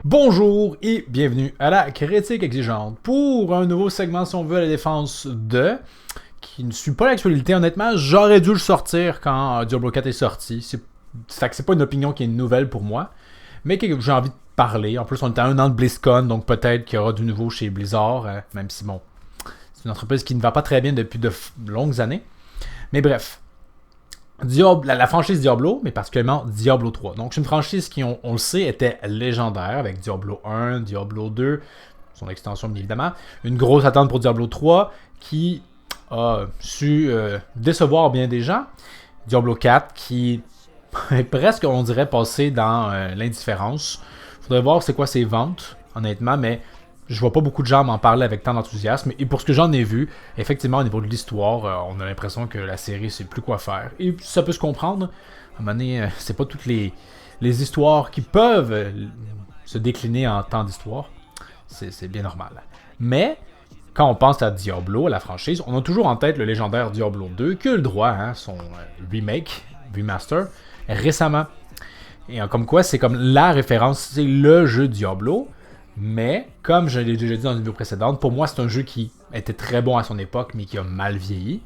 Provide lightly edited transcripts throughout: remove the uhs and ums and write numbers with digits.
Bonjour et bienvenue à la critique exigeante pour un nouveau segment si on veut à la défense de qui ne suit pas l'actualité. Honnêtement, j'aurais dû le sortir quand Diablo 4 est sorti. C'est pas une opinion qui est nouvelle pour moi, mais que j'ai envie de parler. En plus, on est à un an de BlizzCon, donc peut-être qu'il y aura du nouveau chez Blizzard, même si bon, c'est une entreprise qui ne va pas très bien depuis de longues années. Mais bref. La franchise Diablo, mais particulièrement Diablo 3. Donc, c'est une franchise qui, on le sait, était légendaire avec Diablo 1, Diablo 2, son extension bien évidemment. Une grosse attente pour Diablo 3 qui a su décevoir bien des gens. Diablo 4 qui est presque, on dirait, passé dans l'indifférence. Faudrait voir c'est quoi ses ventes, honnêtement, mais je vois pas beaucoup de gens m'en parler avec tant d'enthousiasme. Et pour ce que j'en ai vu, effectivement, au niveau de l'histoire, on a l'impression que la série sait plus quoi faire. Et ça peut se comprendre. À un moment donné, c'est pas toutes les histoires qui peuvent se décliner en temps d'histoire. C'est bien normal. Mais, quand on pense à Diablo, à la franchise, on a toujours en tête le légendaire Diablo 2, qui a eu le droit, son remake, remaster, récemment. Et comme quoi, c'est comme la référence, c'est le jeu Diablo. Mais, comme je l'ai déjà dit dans une vidéo précédente, pour moi, c'est un jeu qui était très bon à son époque, mais qui a mal vieilli.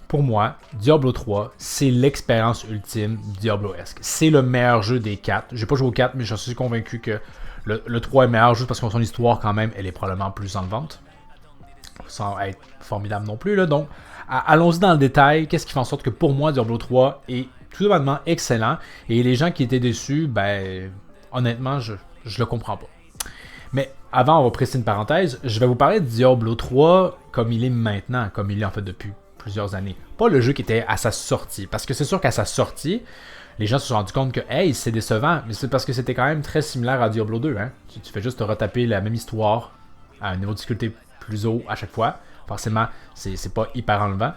Pour moi, Diablo 3, c'est l'expérience ultime Diablo-esque. C'est le meilleur jeu des 4. J'ai pas joué au 4, mais je suis convaincu que le 3 est meilleur juste parce que son histoire, quand même, elle est probablement plus en vente. Sans être formidable non plus, là. Donc, allons-y dans le détail. Qu'est-ce qui fait en sorte que pour moi, Diablo 3 est tout bonnement excellent. Et les gens qui étaient déçus, ben, honnêtement, je le comprends pas. Mais avant, on va presser une parenthèse. Je vais vous parler de Diablo 3 comme il est maintenant, comme il est en fait depuis plusieurs années. Pas le jeu qui était à sa sortie. Parce que c'est sûr qu'à sa sortie, les gens se sont rendus compte que, hey, c'est décevant. Mais c'est parce que c'était quand même très similaire à Diablo 2. Hein? Tu fais juste te retaper la même histoire à un niveau de difficulté plus haut à chaque fois. Forcément, c'est pas hyper enlevant.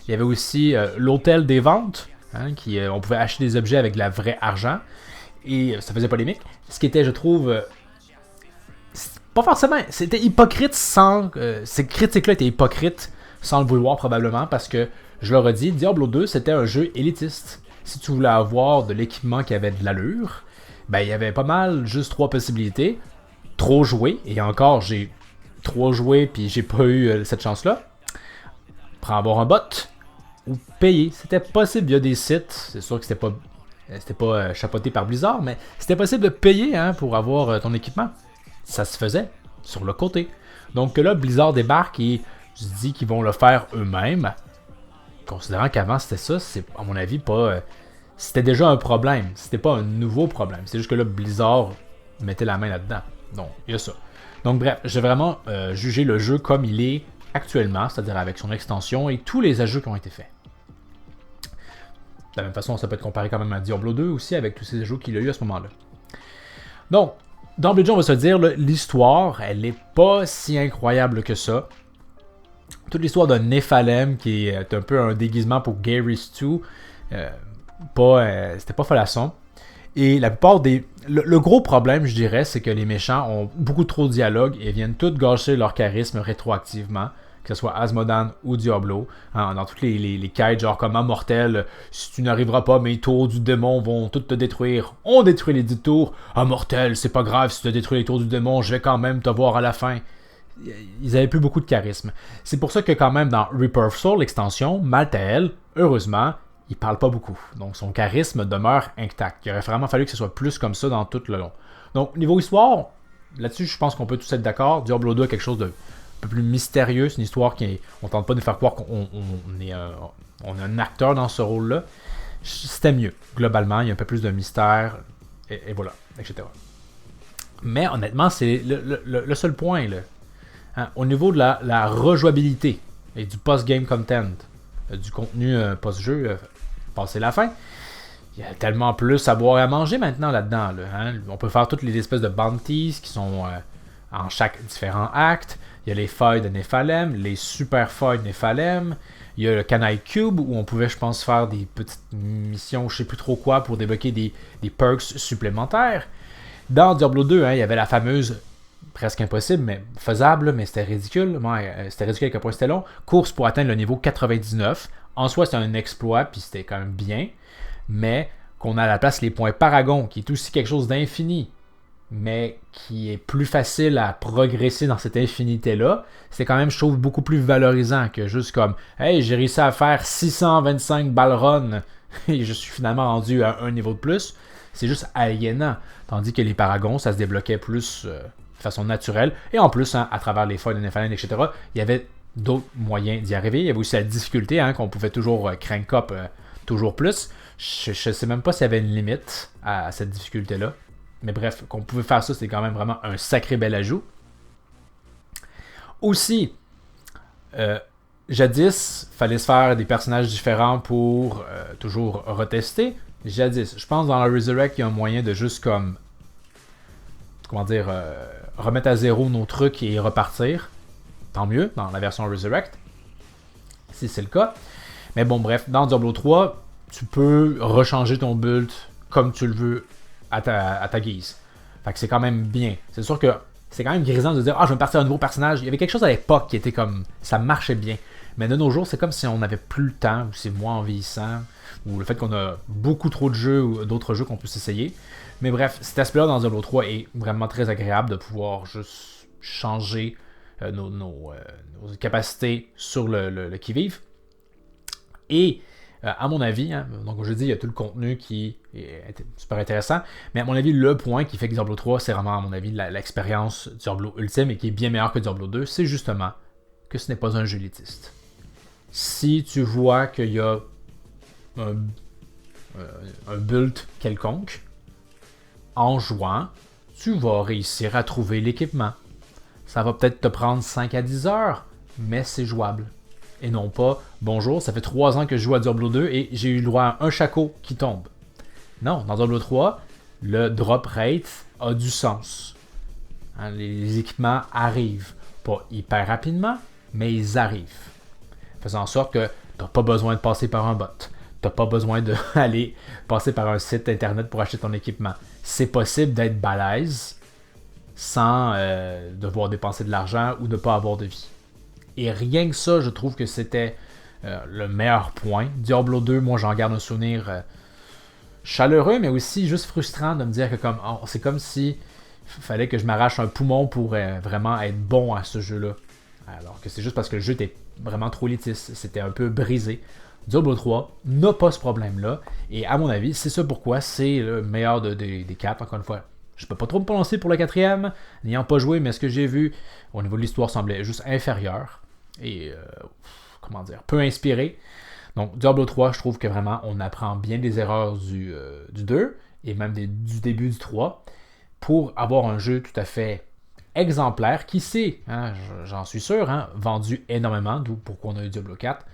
Il y avait aussi l'hôtel des ventes. Hein, on pouvait acheter des objets avec de la vraie argent. Et ça faisait polémique. Ce qui était, je trouve... pas forcément, c'était hypocrite sans... ces critiques-là étaient hypocrites sans le vouloir probablement parce que, je leur ai dit, Diablo 2 c'était un jeu élitiste. Si tu voulais avoir de l'équipement qui avait de l'allure, ben il y avait pas mal, juste 3 possibilités. Trop jouer, et encore j'ai trop joué puis j'ai pas eu cette chance-là. Prends avoir un bot ou payer. C'était possible via des sites, c'est sûr que c'était pas chapeauté par Blizzard, mais c'était possible de payer pour avoir ton équipement. Ça se faisait sur le côté. Donc là, Blizzard débarque et je dis qu'ils vont le faire eux-mêmes. Considérant qu'avant c'était ça, c'est à mon avis pas... c'était déjà un problème. C'était pas un nouveau problème. C'est juste que là, Blizzard mettait la main là-dedans. Donc, il y a ça. Donc bref, j'ai vraiment jugé le jeu comme il est actuellement, c'est-à-dire avec son extension et tous les ajouts qui ont été faits. De la même façon, ça peut être comparé quand même à Diablo 2 aussi, avec tous ces ajouts qu'il a eu à ce moment-là. Donc, d'emblée de jeu, on va se dire, l'histoire, elle n'est pas si incroyable que ça. Toute l'histoire de Nephalem, qui est un peu un déguisement pour Gary Stu, c'était pas folasson. Et la plupart des... Le gros problème, je dirais, c'est que les méchants ont beaucoup trop de dialogue et viennent tous gâcher leur charisme rétroactivement, que ce soit Asmodan ou Diablo, dans toutes les quêtes, genre comme Mortel, si tu n'arriveras pas, mes tours du démon vont toutes te détruire. On détruit les 10 tours. Mortel, c'est pas grave si tu détruis les tours du démon, je vais quand même te voir à la fin. Ils avaient plus beaucoup de charisme. C'est pour ça que quand même dans Reaper of Soul, l'extension, Malthael, heureusement, il parle pas beaucoup. Donc son charisme demeure intact. Il aurait vraiment fallu que ce soit plus comme ça dans tout le long. Donc niveau histoire, là-dessus je pense qu'on peut tous être d'accord. Diablo 2 a quelque chose de peu plus mystérieux. C'est une histoire qui on tente pas de faire croire qu'on est un acteur dans ce rôle-là. C'était mieux. Globalement, il y a un peu plus de mystère, et voilà, etc. Mais honnêtement, c'est le seul point, là. Au niveau de la rejouabilité et du post-game content, du contenu post-jeu, passer la fin, il y a tellement plus à boire et à manger maintenant là-dedans. Là, On peut faire toutes les espèces de bounties qui sont en chaque différent acte. Il y a les failles de Nephalem, les super failles de Nephalem. Il y a le Canaille Cube où on pouvait, je pense, faire des petites missions, je sais plus trop quoi, pour débloquer des perks supplémentaires. Dans Diablo 2, il y avait la fameuse, presque impossible, mais faisable, mais c'était ridicule. C'était ridicule à quel point c'était long. Course pour atteindre le niveau 99. En soi, c'était un exploit, puis c'était quand même bien. Mais qu'on a à la place les points Paragon, qui est aussi quelque chose d'infini. mais qui est plus facile à progresser dans cette infinité-là, c'est quand même, je trouve, beaucoup plus valorisant que juste comme « Hey, j'ai réussi à faire 625 ballruns et je suis finalement rendu à un niveau de plus », c'est juste aliénant. Tandis que les paragons, ça se débloquait plus de façon naturelle. Et en plus, à travers les foils de Nephalène, etc., il y avait d'autres moyens d'y arriver. Il y avait aussi la difficulté, qu'on pouvait toujours crank up toujours plus. Je ne sais même pas s'il y avait une limite à cette difficulté-là. Mais bref, qu'on pouvait faire ça, c'est quand même vraiment un sacré bel ajout. Aussi, jadis, il fallait se faire des personnages différents pour toujours retester. Jadis, je pense dans la Resurrect, il y a un moyen de juste comme, remettre à zéro nos trucs et repartir. Tant mieux, dans la version Resurrect, si c'est le cas. Mais bon, bref, dans Diablo 3, tu peux rechanger ton build comme tu le veux à ta guise. Fait que c'est quand même bien. C'est sûr que c'est quand même grisant de dire « Ah, je vais me partir un nouveau personnage ». Il y avait quelque chose à l'époque qui était comme... Ça marchait bien. Mais de nos jours, c'est comme si on n'avait plus le temps, ou c'est moins en vieillissant, ou le fait qu'on a beaucoup trop de jeux ou d'autres jeux qu'on peut s'essayer. Mais bref, cet aspect-là dans Diablo 3 est vraiment très agréable de pouvoir juste changer nos capacités sur le qui-vive. Et à mon avis, donc je dis, il y a tout le contenu qui est super intéressant, mais à mon avis, le point qui fait que Diablo 3, c'est vraiment, à mon avis, l'expérience Diablo Ultime et qui est bien meilleure que Diablo 2, c'est justement que ce n'est pas un jeu élitiste. Si tu vois qu'il y a un build quelconque, en jouant, tu vas réussir à trouver l'équipement. Ça va peut-être te prendre 5 à 10 heures, mais c'est jouable. Et non pas, bonjour, ça fait 3 ans que je joue à Diablo 2 et j'ai eu le droit à un Shaco qui tombe. Non, dans Diablo 3, le drop rate a du sens. Les équipements arrivent. Pas hyper rapidement, mais ils arrivent. Faisant en sorte que tu n'as pas besoin de passer par un bot. Tu n'as pas besoin d'aller passer par un site internet pour acheter ton équipement. C'est possible d'être balèze sans devoir dépenser de l'argent ou de ne pas avoir de vie. Et rien que ça, je trouve que c'était le meilleur point. Diablo 2, moi j'en garde un souvenir chaleureux, mais aussi juste frustrant de me dire que c'est comme si fallait que je m'arrache un poumon pour vraiment être bon à ce jeu-là. Alors que c'est juste parce que le jeu était vraiment trop élitiste, c'était un peu brisé. Diablo 3 n'a pas ce problème-là, et à mon avis, c'est ça pourquoi c'est le meilleur des 4, encore une fois. Je peux pas trop me prononcer pour le 4e, n'ayant pas joué, mais ce que j'ai vu au niveau de l'histoire semblait juste inférieur. Et, peu inspiré. Donc, Diablo 3, je trouve que vraiment, on apprend bien des erreurs du 2, et même du début du 3, pour avoir un jeu tout à fait exemplaire, qui s'est, j'en suis sûr, vendu énormément, d'où pourquoi on a eu Diablo 4.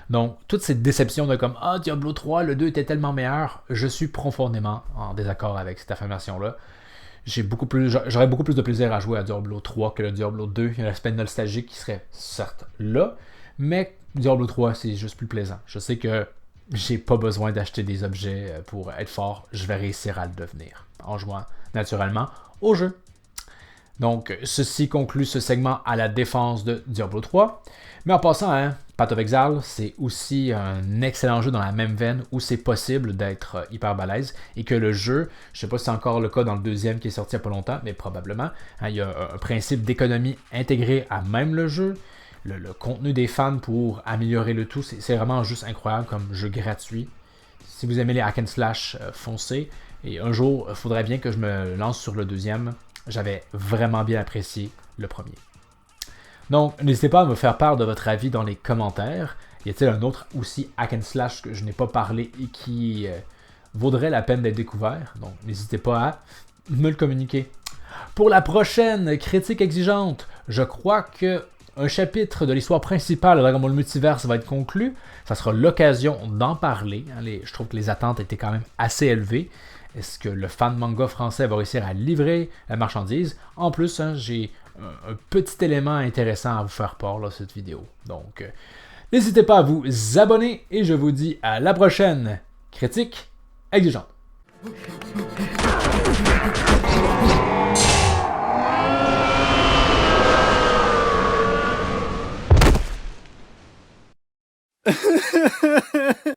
Donc, toute cette déception de comme « Ah, Diablo 3, le 2 était tellement meilleur », je suis profondément en désaccord avec cette affirmation-là. J'aurais beaucoup plus de plaisir à jouer à Diablo 3 que le Diablo 2. Il y a l'aspect nostalgique qui serait certes là, mais Diablo 3, c'est juste plus plaisant. Je sais que j'ai pas besoin d'acheter des objets pour être fort. Je vais réussir à le devenir en jouant naturellement au jeu. Donc, ceci conclut ce segment à la défense de Diablo 3. Mais en passant, Path of Exile, c'est aussi un excellent jeu dans la même veine où c'est possible d'être hyper balèze et que le jeu, je sais pas si c'est encore le cas dans le 2e qui est sorti il n'y a pas longtemps, mais probablement, il y a un principe d'économie intégré à même le jeu. Le contenu des fans pour améliorer le tout, c'est vraiment juste incroyable comme jeu gratuit. Si vous aimez les hack and slash, foncez. Et un jour, il faudrait bien que je me lance sur le 2e. J'avais vraiment bien apprécié le premier. Donc, n'hésitez pas à me faire part de votre avis dans les commentaires. Y a-t-il un autre aussi hack and slash que je n'ai pas parlé et qui vaudrait la peine d'être découvert? Donc, n'hésitez pas à me le communiquer. Pour la prochaine critique exigeante, je crois que un chapitre de l'histoire principale de Dragon Ball Multiverse va être conclu. Ça sera l'occasion d'en parler. Je trouve que les attentes étaient quand même assez élevées. Est-ce que le fan manga français va réussir à livrer la marchandise? En plus, j'ai un petit élément intéressant à vous faire part dans cette vidéo. Donc, n'hésitez pas à vous abonner et je vous dis à la prochaine critique exigeante.